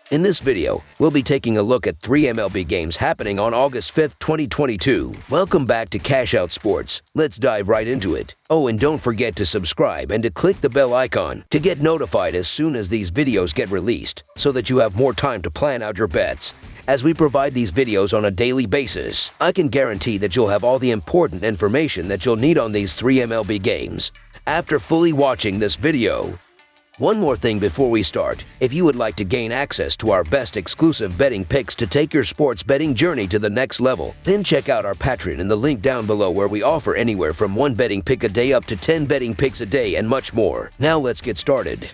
In this video, we'll be taking a look at 3 MLB games happening on August 5th, 2022. Welcome back to Cash Out Sports. Let's dive right into it. Oh, and don't forget to subscribe and to click the bell icon to get notified as soon as these videos get released, so that you have more time to plan out your bets. As we provide these videos on a daily basis, I can guarantee that you'll have all the important information that you'll need on these 3 MLB games after fully watching this video. One more thing before we start. If you would like to gain access to our best exclusive betting picks to take your sports betting journey to the next level, then check out our Patreon in the link down below, where we offer anywhere from 1 betting pick a day up to 10 betting picks a day and much more. Now let's get started.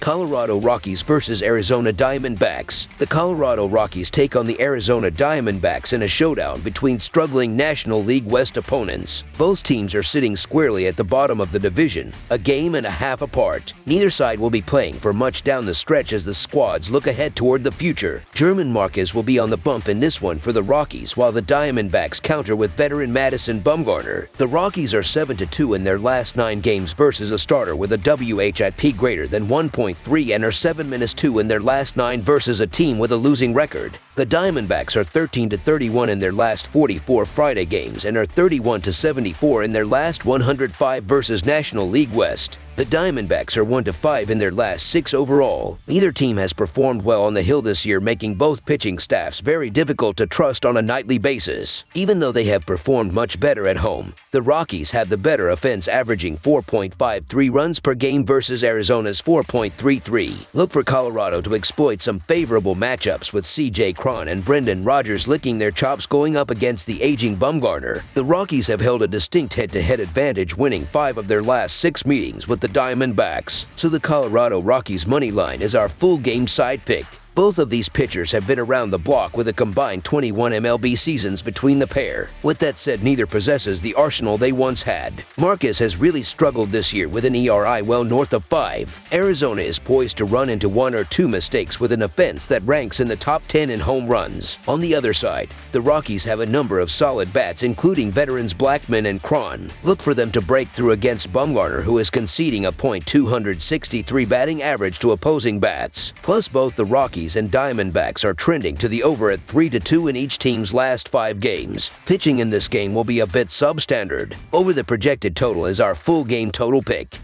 Colorado Rockies versus Arizona Diamondbacks. The Colorado Rockies take on the Arizona Diamondbacks in a showdown between struggling National League West opponents. Both teams are sitting squarely at the bottom of the division, a game and a half apart. Neither side will be playing for much down the stretch as the squads look ahead toward the future. German Marquez will be on the bump in this one for the Rockies, while the Diamondbacks counter with veteran Madison Bumgarner. The Rockies are 7-2 in their last 9 games versus a starter with a WHIP greater than 1.3 and are 7-2 in their last 9 versus a team with a losing record. The Diamondbacks are 13-31 in their last 44 Friday games and are 31-74 in their last 105 versus National League West. The Diamondbacks are 1-5 in their last 6 overall. Neither team has performed well on the hill this year, making both pitching staffs very difficult to trust on a nightly basis. Even though they have performed much better at home, the Rockies have the better offense, averaging 4.53 runs per game versus Arizona's 4.33. Look for Colorado to exploit some favorable matchups, with C.J. Cron and Brendan Rodgers licking their chops going up against the aging Bumgarner. The Rockies have held a distinct head-to-head advantage, winning 5 of their last 6 meetings with the Diamondbacks, so the Colorado Rockies money line is our full game side pick. Both of these pitchers have been around the block with a combined 21 MLB seasons between the pair. With that said, neither possesses the arsenal they once had. Marquez has really struggled this year with an ERI well north of 5. Arizona is poised to run into 1 or 2 mistakes with an offense that ranks in the top 10 in home runs. On the other side, the Rockies have a number of solid bats, including veterans Blackmon and Cron. Look for them to break through against Bumgarner, who is conceding a .263 batting average to opposing bats. Plus, both the Rockies and Diamondbacks are trending to the over at 3-2 in each team's last 5 games. Pitching in this game will be a bit substandard. Over the projected total is our full game total pick.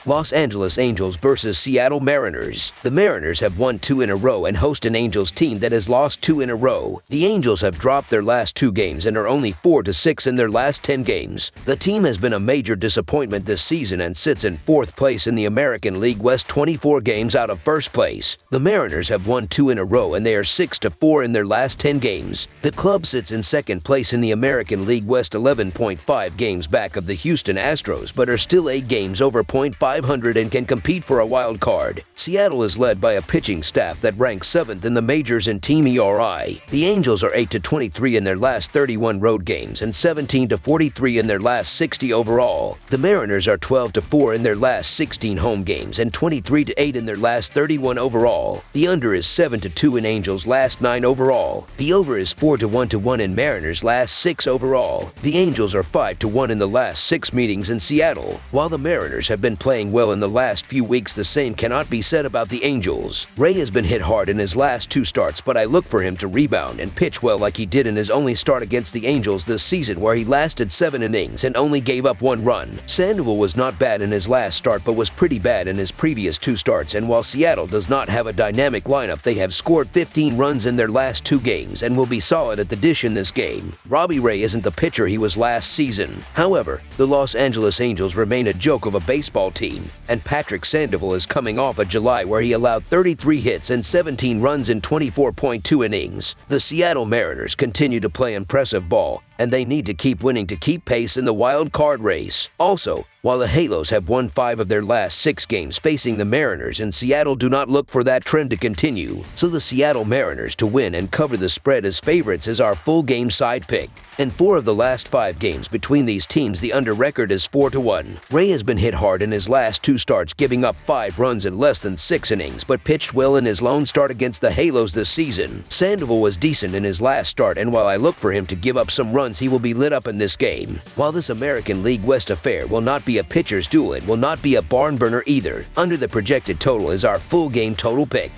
Los Angeles Angels versus Seattle Mariners. The Mariners have won 2 in a row and host an Angels team that has lost 2 in a row. The Angels have dropped their last 2 games and are only 4-6 in their last 10 games. The team has been a major disappointment this season and sits in 4th place in the American League West, 24 games out of 1st place. The Mariners have won 2 in a row and they are 6-4 in their last 10 games. The club sits in 2nd place in the American League West, 11.5 games back of the Houston Astros, but are still 8 games over .500 and can compete for a wild card. Seattle is led by a pitching staff that ranks 7th in the majors in team ERI. The Angels are 8-23 in their last 31 road games and 17-43 in their last 60 overall. The Mariners are 12-4 in their last 16 home games and 23-8 in their last 31 overall. The under is 7-2 in Angels' last 9 overall. The over is 4-1 in Mariners' last 6 overall. The Angels are 5-1 in the last 6 meetings in Seattle. While the Mariners have been playing well in the last few weeks, the same cannot be said about the Angels. Ray has been hit hard in his last 2 starts, but I look for him to rebound and pitch well like he did in his only start against the Angels this season, where he lasted 7 innings and only gave up 1 run. Sandoval was not bad in his last start, but was pretty bad in his previous 2 starts, and while Seattle does not have a dynamic lineup, they have scored 15 runs in their last 2 games and will be solid at the dish in this game. Robbie Ray isn't the pitcher he was last season. However, the Los Angeles Angels remain a joke of a baseball team, and Patrick Sandoval is coming off a July where he allowed 33 hits and 17 runs in 24.2 innings. The Seattle Mariners continue to play impressive ball, and they need to keep winning to keep pace in the wild card race. Also, while the Halos have won 5 of their last 6 games facing the Mariners, and Seattle do not look for that trend to continue, so the Seattle Mariners to win and cover the spread as favorites is our full game side pick. In 4 of the last 5 games between these teams, the under record is 4-1. Ray has been hit hard in his last 2 starts, giving up 5 runs in less than 6 innings, but pitched well in his lone start against the Halos this season. Sandoval was decent in his last start, and while I look for him to give up some runs runs, he will be lit up in this game. While this American League West affair will not be a pitcher's duel, it will not be a barn burner either. Under the projected total is our full game total pick.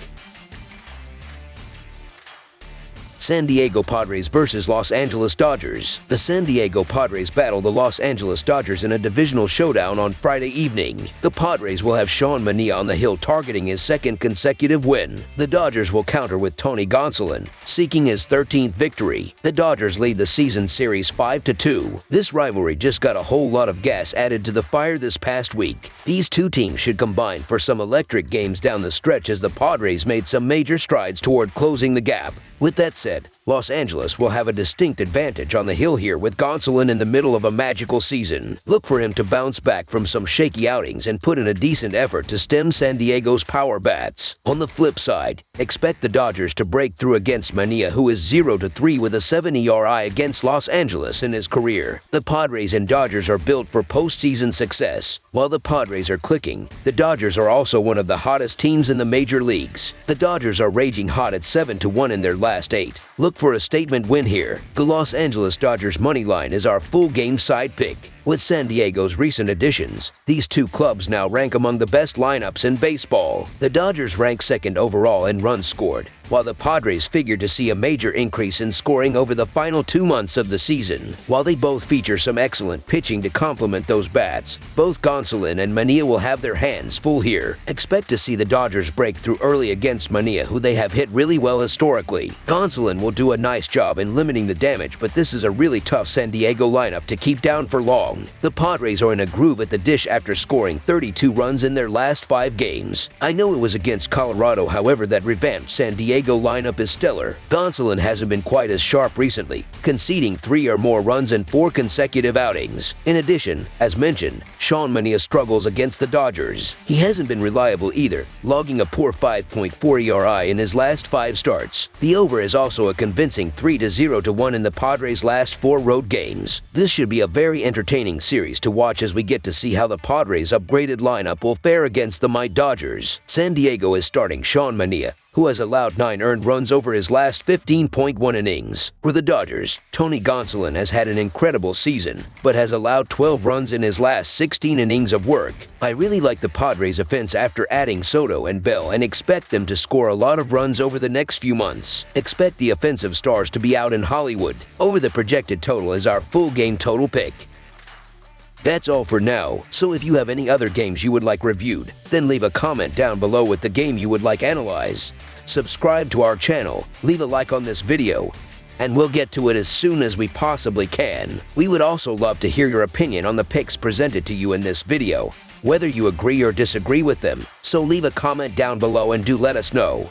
San Diego Padres versus Los Angeles Dodgers. The San Diego Padres battle the Los Angeles Dodgers in a divisional showdown on Friday evening. The Padres will have Sean Manaea on the hill targeting his second consecutive win. The Dodgers will counter with Tony Gonsolin, seeking his 13th victory. The Dodgers lead the season series 5-2. This rivalry just got a whole lot of gas added to the fire this past week. These two teams should combine for some electric games down the stretch as the Padres made some major strides toward closing the gap. With that said, Los Angeles will have a distinct advantage on the hill here with Gonsolin in the middle of a magical season. Look for him to bounce back from some shaky outings and put in a decent effort to stem San Diego's power bats. On the flip side, expect the Dodgers to break through against Manaea, who is 0-3 with a 7 ERA against Los Angeles in his career. The Padres and Dodgers are built for postseason success. While the Padres are clicking, the Dodgers are also one of the hottest teams in the major leagues. The Dodgers are raging hot at 7-1 in their last 8. Look for a statement win here. The Los Angeles Dodgers money line is our full game side pick. With San Diego's recent additions, these two clubs now rank among the best lineups in baseball. The Dodgers rank second overall in runs scored, while the Padres figure to see a major increase in scoring over the final 2 months of the season. While they both feature some excellent pitching to complement those bats, both Gonsolin and Manaea will have their hands full here. Expect to see the Dodgers break through early against Manaea, who they have hit really well historically. Gonsolin will do a nice job in limiting the damage, but this is a really tough San Diego lineup to keep down for long. The Padres are in a groove at the dish after scoring 32 runs in their last 5 games. I know it was against Colorado, however, that revamped San Diego lineup is stellar. Gonsolin hasn't been quite as sharp recently, conceding 3 or more runs in 4 consecutive outings. In addition, as mentioned, Sean Manaea struggles against the Dodgers. He hasn't been reliable either, logging a poor 5.4 ERA in his last 5 starts. The over is also a convincing 3-0 in the Padres' last 4 road games. This should be a very entertaining series to watch as we get to see how the Padres' upgraded lineup will fare against the mighty Dodgers. San Diego is starting Sean Manaea, who has allowed 9 earned runs over his last 15.1 innings. For the Dodgers, Tony Gonsolin has had an incredible season, but has allowed 12 runs in his last 16 innings of work. I really like the Padres' offense after adding Soto and Bell and expect them to score a lot of runs over the next few months. Expect the offensive stars to be out in Hollywood. Over the projected total is our full game total pick. That's all for now, so if you have any other games you would like reviewed, then leave a comment down below with the game you would like analyzed. Subscribe to our channel, leave a like on this video, and we'll get to it as soon as we possibly can. We would also love to hear your opinion on the picks presented to you in this video, whether you agree or disagree with them, so leave a comment down below and do let us know.